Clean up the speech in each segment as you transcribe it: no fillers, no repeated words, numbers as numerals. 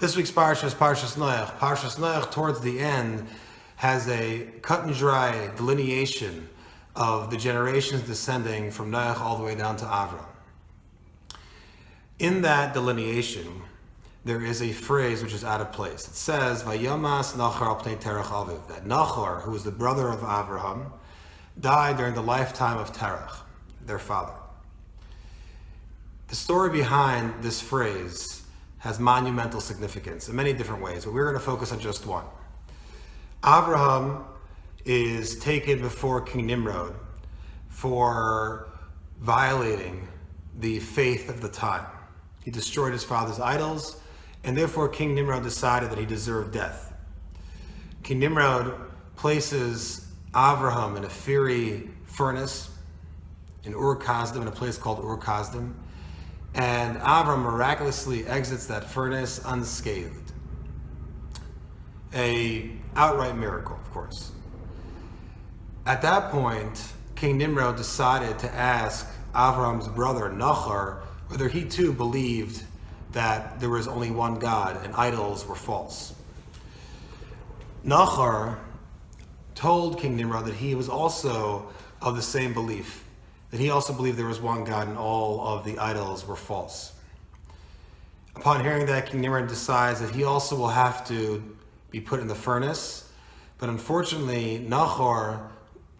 This week's Parsha is Parshas Noach. Parshas Noach, towards the end, has a cut and dry delineation of the generations descending from Noach all the way down to Avram. In that delineation, there is a phrase which is out of place. It says, "Vayamas Nachor al pnei terach aviv," that Nachor, who was the brother of Avraham, died during the lifetime of Terach, their father. The story behind this phrase has monumental significance in many different ways, but we're going to focus on just one. Avraham is taken before King Nimrod for violating the faith of the time. He destroyed his father's idols, and therefore King Nimrod decided that he deserved death. King Nimrod places Avraham in a fiery furnace in Ur-Kasdim, in a place called Ur-Kasdim, and Avram miraculously exits that furnace unscathed. An outright miracle, of course. At that point, King Nimrod decided to ask Avram's brother Nachor whether he too believed that there was only one God and idols were false. Nachor told King Nimrod that he was also of the same belief, that he also believed there was one God and all of the idols were false. Upon hearing that, King Nimrod decides that he also will have to be put in the furnace, but unfortunately, Nachor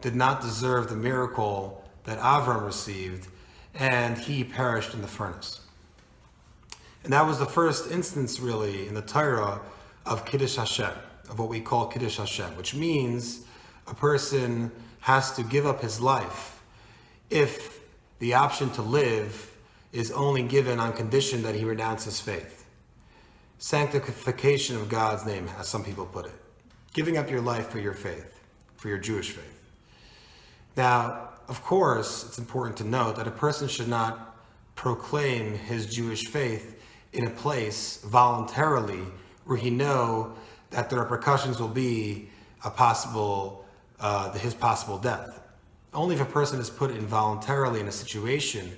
did not deserve the miracle that Avram received, and he perished in the furnace. And that was the first instance, really, in the Torah of Kiddush Hashem, of what we call Kiddush Hashem, which means a person has to give up his life if the option to live is only given on condition that he renounces faith. Sanctification of God's name, as some people put it. Giving up your life for your faith, for your Jewish faith. Now, of course, it's important to note that a person should not proclaim his Jewish faith in a place voluntarily where he knows that the repercussions will be his possible death. Only if a person is put involuntarily in a situation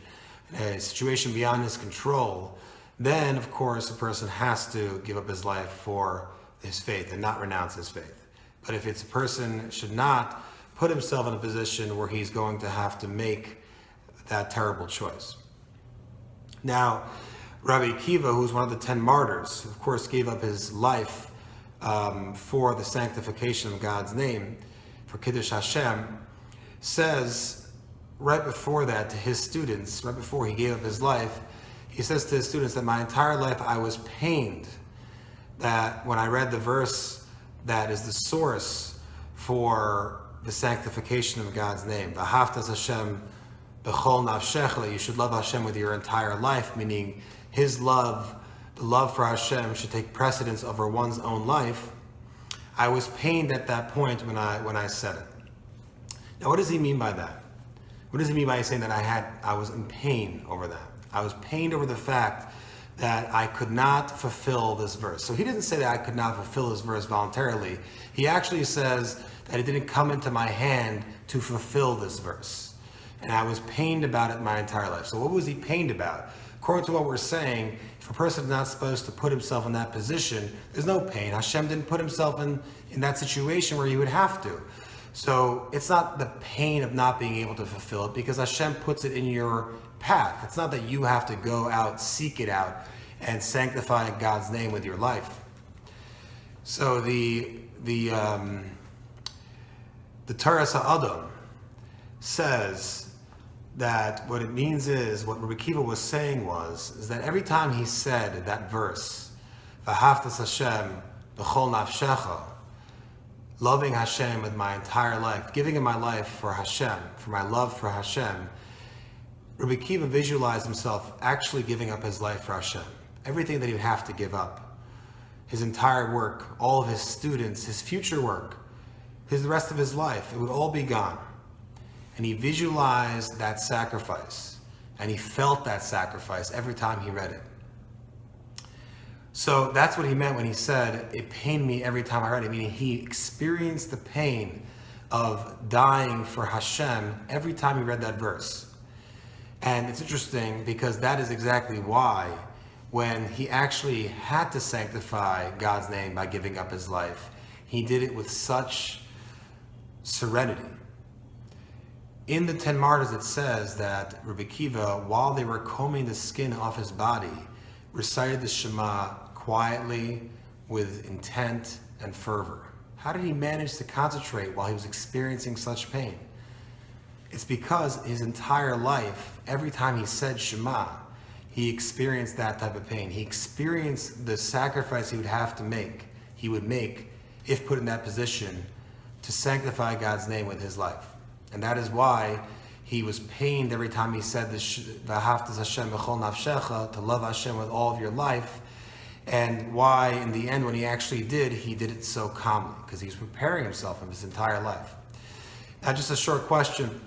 beyond his control, then of course a person has to give up his life for his faith and not renounce his faith. But if it's a person should not put himself in a position where he's going to have to make that terrible choice. Now, Rabbi Akiva, who's one of the 10 martyrs, of course gave up his life for the sanctification of God's name, for Kiddush Hashem, says right before that to his students, right before he gave up his life, he says to his students that my entire life I was pained that when I read the verse that is the source for the sanctification of God's name, V'ahavtas Hashem b'chol nafshecha, you should love Hashem with your entire life, meaning his love, the love for Hashem should take precedence over one's own life. I was pained at that point when I said it. Now, what does he mean by that? What does he mean by saying that I was in pain over that? I was pained over the fact that I could not fulfill this verse. So he didn't say that I could not fulfill this verse voluntarily. He actually says that it didn't come into my hand to fulfill this verse. And I was pained about it my entire life. So what was he pained about? According to what we're saying, if a person is not supposed to put himself in that position, there's no pain. Hashem didn't put himself in that situation where he would have to. So it's not the pain of not being able to fulfill it because Hashem puts it in your path. It's not that you have to go out, seek it out, and sanctify God's name with your life. So the Torah Sa'adam says that what it means is, what Rabbi Akiva was saying is that every time he said that verse, V'ahavtas Hashem b'chol nafshecha, loving Hashem with my entire life, giving him my life for Hashem, for my love for Hashem, Rabbi Akiva visualized himself actually giving up his life for Hashem. Everything that he would have to give up. His entire work, all of his students, his future work, the rest of his life, it would all be gone. And he visualized that sacrifice, and he felt that sacrifice every time he read it. So that's what he meant when he said, it pained me every time I read it, meaning he experienced the pain of dying for Hashem every time he read that verse. And it's interesting because that is exactly why when he actually had to sanctify God's name by giving up his life, he did it with such serenity. In the 10 Martyrs, it says that Rabbi Akiva, while they were combing the skin off his body, recited the Shema quietly, with intent and fervor. How did he manage to concentrate while he was experiencing such pain? It's because his entire life, every time he said Shema, he experienced that type of pain. He experienced the sacrifice he would make if put in that position to sanctify God's name with his life. And that is why he was pained every time he said this, V'ahavtas Hashem b'chol nafshecha, to love Hashem with all of your life. And why, in the end, when he actually did, he did it so calmly, because he was preparing himself in his entire life. Now, just a short question.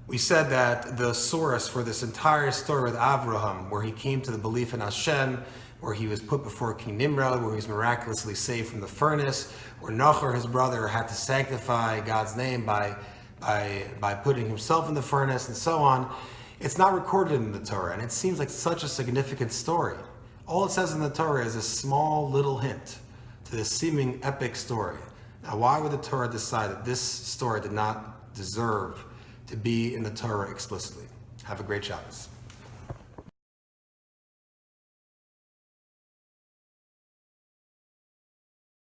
We said that the source for this entire story with Avraham, where he came to the belief in Hashem, where he was put before King Nimrod, where he was miraculously saved from the furnace, where Nachor, his brother, had to sanctify God's name by putting himself in the furnace, and so on, it's not recorded in the Torah, and it seems like such a significant story. All it says in the Torah is a small little hint to this seeming epic story. Now, why would the Torah decide that this story did not deserve to be in the Torah explicitly? Have a great Shabbos.